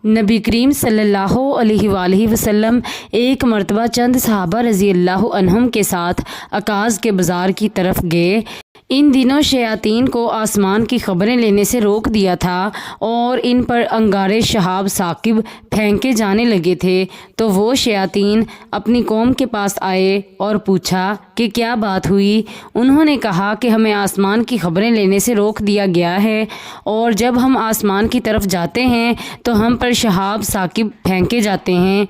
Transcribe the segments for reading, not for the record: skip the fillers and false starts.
نبی کریم صلی اللہ علیہ وآلہ وسلم ایک مرتبہ چند صحابہ رضی اللہ عنہم کے ساتھ عکاظ کے بازار کی طرف گئے۔ ان دنوں شیاطین کو آسمان کی خبریں لینے سے روک دیا تھا اور ان پر انگارے شہاب ثاقب پھینکے جانے لگے تھے، تو وہ شیاطین اپنی قوم کے پاس آئے اور پوچھا کہ کیا بات ہوئی۔ انہوں نے کہا کہ ہمیں آسمان کی خبریں لینے سے روک دیا گیا ہے، اور جب ہم آسمان کی طرف جاتے ہیں تو ہم پر شہاب ثاقب پھینکے جاتے ہیں۔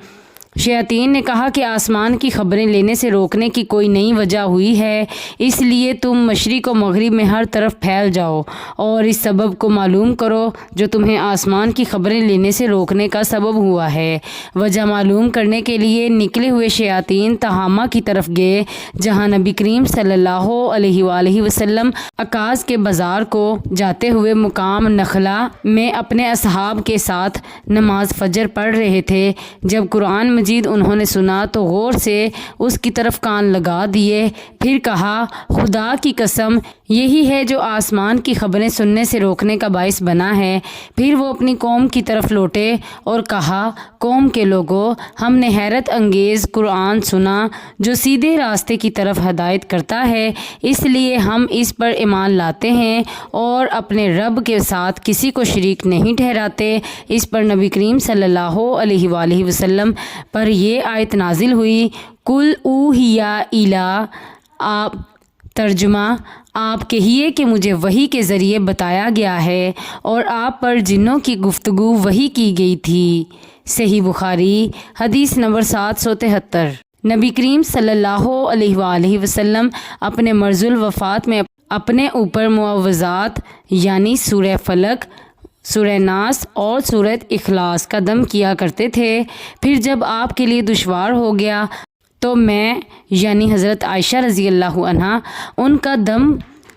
شیاطین نے کہا کہ آسمان کی خبریں لینے سے روکنے کی کوئی نئی وجہ ہوئی ہے، اس لیے تم مشرق و مغرب میں ہر طرف پھیل جاؤ اور اس سبب کو معلوم کرو جو تمہیں آسمان کی خبریں لینے سے روکنے کا سبب ہوا ہے۔ وجہ معلوم کرنے کے لیے نکلے ہوئے شیاطین تہامہ کی طرف گئے، جہاں نبی کریم صلی اللہ علیہ وآلہ وسلم عکاظ کے بازار کو جاتے ہوئے مقام نخلہ میں اپنے اصحاب کے ساتھ نماز فجر پڑھ رہے تھے۔ جب قرآن مجید انہوں نے سنا تو غور سے اس کی طرف کان لگا دیے، پھر کہا خدا کی قسم یہی ہے جو آسمان کی خبریں سننے سے روکنے کا باعث بنا ہے۔ پھر وہ اپنی قوم کی طرف لوٹے اور کہا قوم کے لوگوں، ہم نے حیرت انگیز قرآن سنا جو سیدھے راستے کی طرف ہدایت کرتا ہے، اس لیے ہم اس پر ایمان لاتے ہیں اور اپنے رب کے ساتھ کسی کو شریک نہیں ٹھہراتے۔ اس پر نبی کریم صلی اللہ علیہ وآلہ وسلم پر یہ آیت نازل ہوئی، قل اوحی الی، آپ ترجمہ آپ کہیے کہ مجھے وحی کے ذریعے بتایا گیا ہے اور آپ پر جنوں کی گفتگو وحی کی گئی تھی۔ صحیح بخاری حدیث نمبر 773۔ نبی کریم صلی اللہ علیہ وآلہ وسلم اپنے مرض الوفات میں اپنے اوپر معوذات یعنی سورہ فلق، سورہ ناس اور سورہ اخلاص کا دم کیا کرتے تھے۔ پھر جب آپ کے لیے دشوار ہو گیا تو میں یعنی حضرت عائشہ رضی اللہ عنہا ان کا دم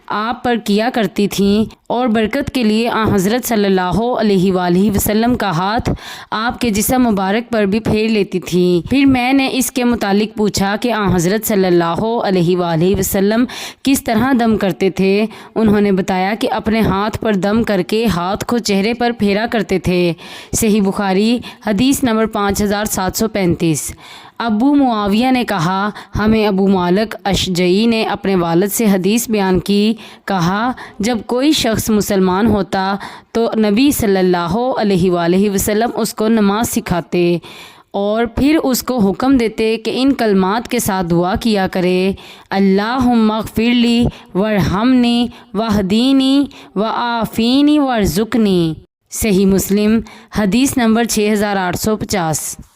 آپ پر کیا کرتی تھیں اور برکت کے لیے حضرت صلی اللہ علیہ وآلہ وسلم کا ہاتھ آپ کے جسم مبارک پر بھی پھیر لیتی تھیں۔ پھر میں نے اس کے متعلق پوچھا کہ حضرت صلی اللہ علیہ وآلہ وسلم کس طرح دم کرتے تھے۔ انہوں نے بتایا کہ اپنے ہاتھ پر دم کر کے ہاتھ کو چہرے پر پھیرا کرتے تھے۔ صحیح بخاری حدیث نمبر 5735۔ ابو معاویہ نے کہا ہمیں ابو مالک اشجعی نے اپنے والد سے حدیث بیان کی، کہا جب کوئی شخص مسلمان ہوتا تو نبی صلی اللہ علیہ وآلہ وسلم اس کو نماز سکھاتے اور پھر اس کو حکم دیتے کہ ان کلمات کے ساتھ دعا کیا کرے، اللہم اغفر لی وارحمنی واہدینی وعافینی وارزقنی۔ صحیح مسلم حدیث نمبر 6850۔